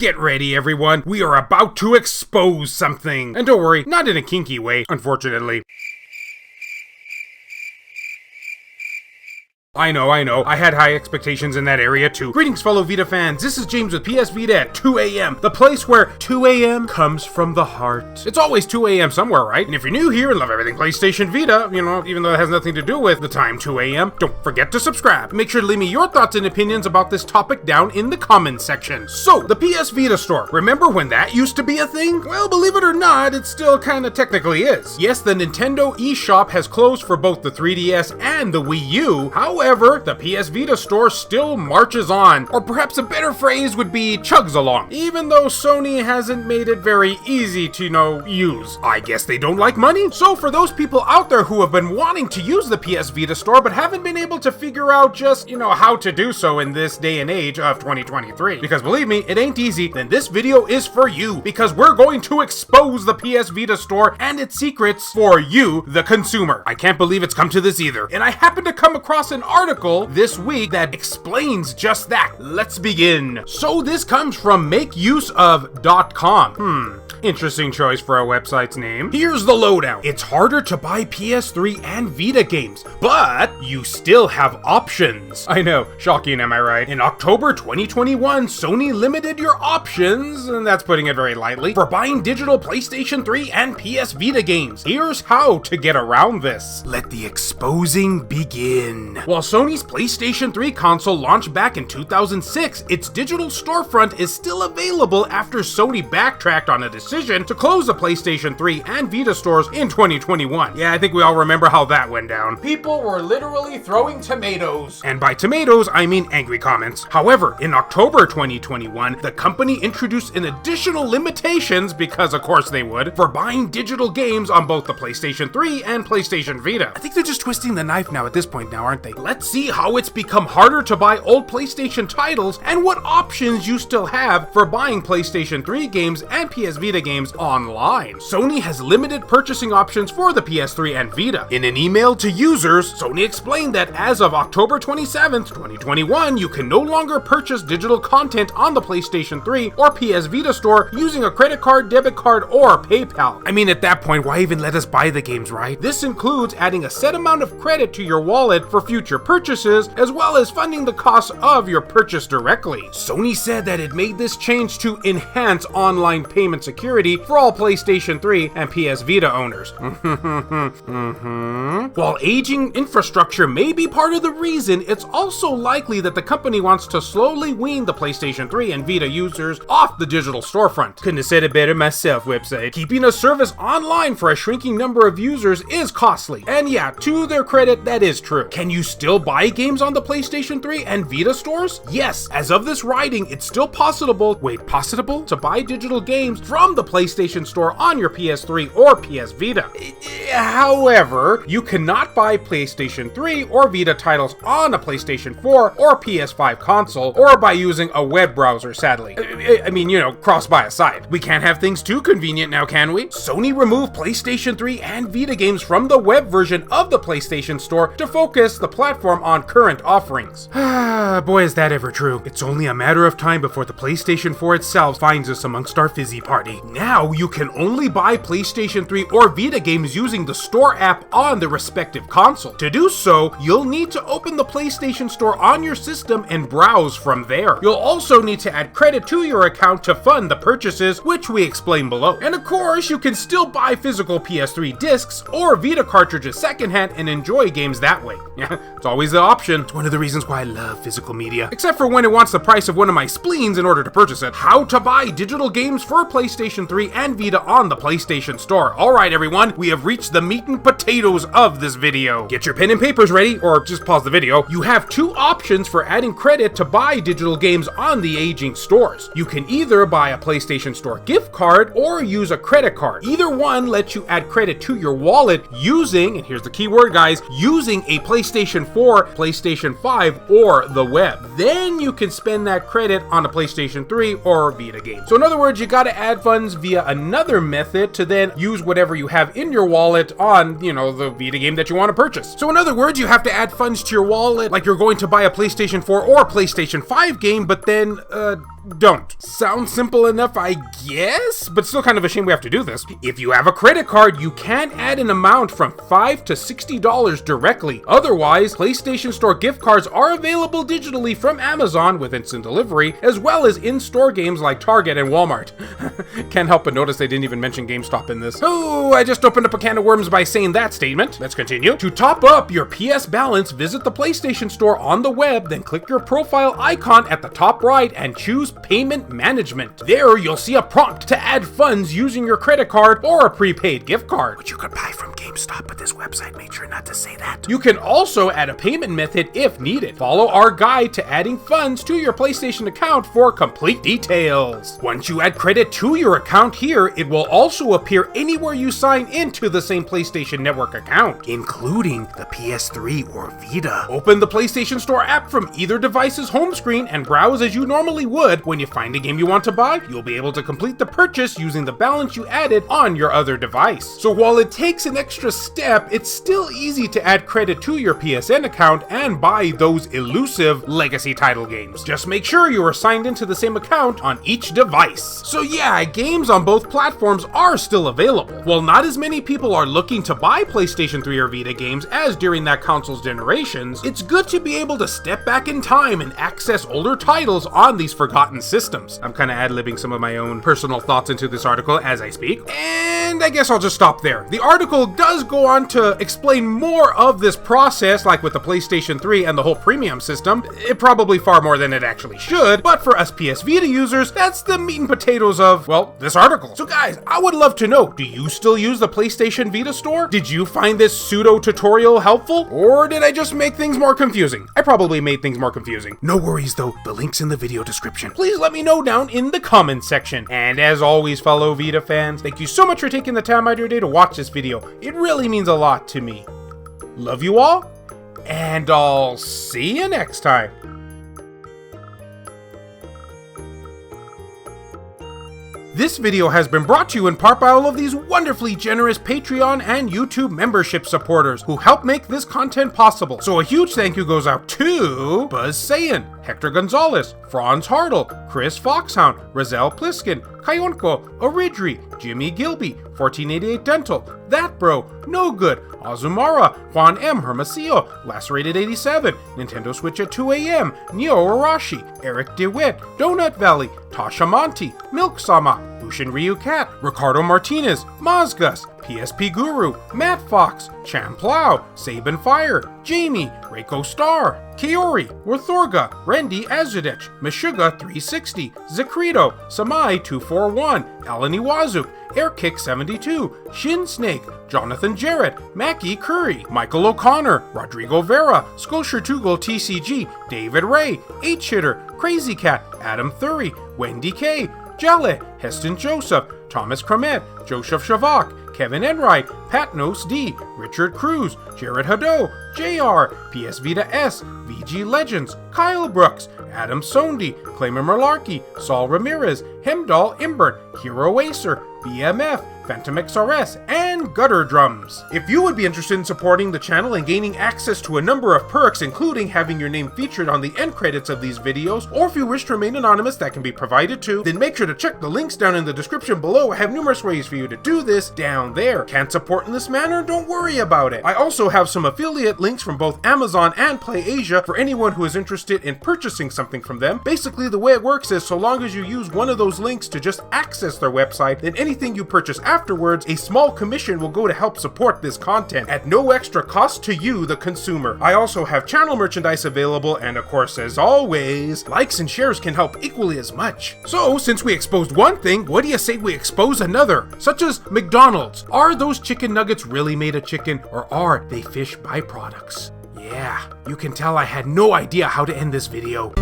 Get ready, everyone. We are about to expose something. And don't worry, not in a kinky way, unfortunately. I know. I had high expectations in that area too. Greetings, fellow Vita fans. This is James with PS Vita at 2 a.m. The place where 2 a.m. comes from the heart. It's always 2 a.m. somewhere, right? And if you're new here and love everything PlayStation Vita, even though it has nothing to do with the time 2 a.m., don't forget to subscribe. Make sure to leave me your thoughts and opinions about this topic down in the comments section. So, the PS Vita store. Remember when that used to be a thing? Well, believe it or not, it still kinda technically is. Yes, the Nintendo eShop has closed for both the 3DS and the Wii U. However, the PS Vita store still marches on, or perhaps a better phrase would be chugs along, even though Sony hasn't made it very easy to, use. I guess they don't like money? So for those people out there who have been wanting to use the PS Vita store but haven't been able to figure out just, how to do so in this day and age of 2023, because believe me, it ain't easy, then this video is for you, because we're going to expose the PS Vita store and its secrets for you, the consumer. I can't believe it's come to this either, and I happened to come across an article this week that explains just that. Let's begin. So this comes from makeuseof.com. Interesting choice for a website's name. Here's the lowdown. It's harder to buy PS3 and Vita games, but you still have options. I know, shocking, am I right? In October 2021, Sony limited your options, and that's putting it very lightly, for buying digital PlayStation 3 and PS Vita games. Here's how to get around this. Let the exposing begin. While Sony's PlayStation 3 console launched back in 2006, its digital storefront is still available after Sony backtracked on a decision to close the PlayStation 3 and Vita stores in 2021. Yeah, I think we all remember how that went down. People were literally throwing tomatoes. And by tomatoes, I mean angry comments. However, in October 2021, the company introduced an additional limitations, because of course they would, for buying digital games on both the PlayStation 3 and PlayStation Vita. I think they're just twisting the knife now at this point now, aren't they? Let's see how it's become harder to buy old PlayStation titles and what options you still have for buying PlayStation 3 games and PS Vita games online. Sony has limited purchasing options for the PS3 and Vita. In an email to users, Sony explained that as of October 27th, 2021, you can no longer purchase digital content on the PlayStation 3 or PS Vita store using a credit card, debit card, or PayPal. I mean, at that point, why even let us buy the games, right? This includes adding a set amount of credit to your wallet for future purchases, as well as funding the cost of your purchase directly. Sony said that it made this change to enhance online payment security for all PlayStation 3 and PS Vita owners. While aging infrastructure may be part of the reason, it's also likely that the company wants to slowly wean the PlayStation 3 and Vita users off the digital storefront. Couldn't have said it better myself, website. Keeping a service online for a shrinking number of users is costly. And yeah, to their credit, that is true. Can you still buy games on the PlayStation 3 and Vita stores? Yes, as of this writing, it's still possible to buy digital games from the PlayStation Store on your PS3 or PS Vita. However, you cannot buy PlayStation 3 or Vita titles on a PlayStation 4 or PS5 console, or by using a web browser, sadly. Cross by a site. We can't have things too convenient now, can we? Sony removed PlayStation 3 and Vita games from the web version of the PlayStation Store to focus the platform on current offerings. Boy, is that ever true. It's only a matter of time before the PlayStation 4 itself finds us amongst our fizzy party. Now, you can only buy PlayStation 3 or Vita games using the store app on the respective console. To do so, you'll need to open the PlayStation Store on your system and browse from there. You'll also need to add credit to your account to fund the purchases, which we explain below. And of course, you can still buy physical PS3 discs or Vita cartridges secondhand and enjoy games that way. Yeah, it's always the option. It's one of the reasons why I love physical media. Except for when it wants the price of one of my spleens in order to purchase it. How to buy digital games for PlayStation 3 and Vita on the PlayStation Store. Alright everyone, we have reached the meat and potatoes of this video. Get your pen and papers ready, or just pause the video. You have two options for adding credit to buy digital games on the aging stores. You can either buy a PlayStation Store gift card or use a credit card. Either one lets you add credit to your wallet using, and here's the key word guys, using a PlayStation 4, PlayStation 5, or the web. Then you can spend that credit on a PlayStation 3 or Vita game. So in other words, you gotta add funds funds via another method to then use whatever you have in your wallet on, the Vita game that you want to purchase. So in other words, you have to add funds to your wallet like you're going to buy a PlayStation 4 or PlayStation 5 game, but then, don't. Sounds simple enough, I guess, but still kind of a shame we have to do this. If you have a credit card, you can add an amount from $5 to $60 directly. Otherwise, PlayStation Store gift cards are available digitally from Amazon with instant delivery, as well as in-store games like Target and Walmart. Can't help but notice they didn't even mention GameStop in this. Oh, I just opened up a can of worms by saying that statement. Let's continue. To top up your PS balance, visit the PlayStation Store on the web, then click your profile icon at the top right and choose Payment Management. There, you'll see a prompt to add funds using your credit card or a prepaid gift card, which you could buy from GameStop, but this website made sure not to say that. You can also add a payment method if needed. Follow our guide to adding funds to your PlayStation account for complete details. Once you add credit to your account here, it will also appear anywhere you sign into the same PlayStation Network account, including the PS3 or Vita. Open the PlayStation Store app from either device's home screen and browse as you normally would. When you find a game you want to buy, you'll be able to complete the purchase using the balance you added on your other device. So while it takes an extra step, it's still easy to add credit to your PSN account and buy those elusive legacy title games. Just make sure you are signed into the same account on each device. So yeah, games on both platforms are still available. While not as many people are looking to buy PlayStation 3 or Vita games as during that console's generations, it's good to be able to step back in time and access older titles on these forgotten systems. I'm kind of ad-libbing some of my own personal thoughts into this article as I speak, and I guess I'll just stop there. The article does go on to explain more of this process, like with the PlayStation 3 and the whole premium system. It probably far more than it actually should, but for us PS Vita users, that's the meat and potatoes of, well, this article. So guys, I would love to know, do you still use the PlayStation Vita store? Did you find this pseudo tutorial helpful? Or did I just make things more confusing? I probably made things more confusing. No worries though, the link's in the video description. Please let me know down in the comments section. And as always, fellow Vita fans, thank you so much for taking the time out of your day to watch this video. It really means a lot to me. Love you all, and I'll see you next time. This video has been brought to you in part by all of these wonderfully generous Patreon and YouTube membership supporters who help make this content possible. So a huge thank you goes out to Buzz Sayin, Hector Gonzalez, Franz Hartle, Chris Foxhound, Razel Pliskin, Kayonko, Oridri, Jimmy Gilby, 1488 Dental, That Bro, No Good, Azumara, Juan M. Hermosillo, Lacerated 87, Nintendo Switch at 2 AM, Neo Arashi, Eric DeWitt, Donut Valley, Tasha Monty, Milk Sama, Bushin Ryu Cat, Ricardo Martinez, Mazgus, PSP Guru, Matt Fox, Cham Plow, Saban Fire, Jamie, Reiko Star, Kiori, Worthorga, Randy Azudich, Meshuga 360, Zakrito, Samai 241, Alan Iwazuk, Airkick 72, Shin Snake, Jonathan Jarrett, Mackie Curry, Michael O'Connor, Rodrigo Vera, Scotia Tugel TCG, David Ray, H-Hitter, Crazy Cat, Adam Thury, Wendy K, Jelle, Heston Joseph, Thomas Cramet, Joseph Shavak, Kevin Enright, Patnos D, Richard Cruz, Jared Hado, JR, PS Vita S, VG Legends, Kyle Brooks, Adam Sondi, Clayman Merlarkey, Saul Ramirez, Hemdall Imbert, Hero Acer, BMF, Phantom XRS, and Gutter Drums. If you would be interested in supporting the channel and gaining access to a number of perks, including having your name featured on the end credits of these videos, or if you wish to remain anonymous, that can be provided too, then make sure to check the links down in the description below. I have numerous ways for you to do this down there. Can't support in this manner? Don't worry about it. I also have some affiliate links from both Amazon and PlayAsia for anyone who is interested in purchasing something from them. Basically, the way it works is so long as you use one of those links to just access their website, then anything you purchase afterwards, a small commission will go to help support this content at no extra cost to you, the consumer. I also have channel merchandise available, and of course, as always, likes and shares can help equally as much. So, since we exposed one thing, what do you say we expose another? Such as McDonald's. Are those chicken nuggets really made of chicken, or are they fish byproducts? Yeah, you can tell I had no idea how to end this video.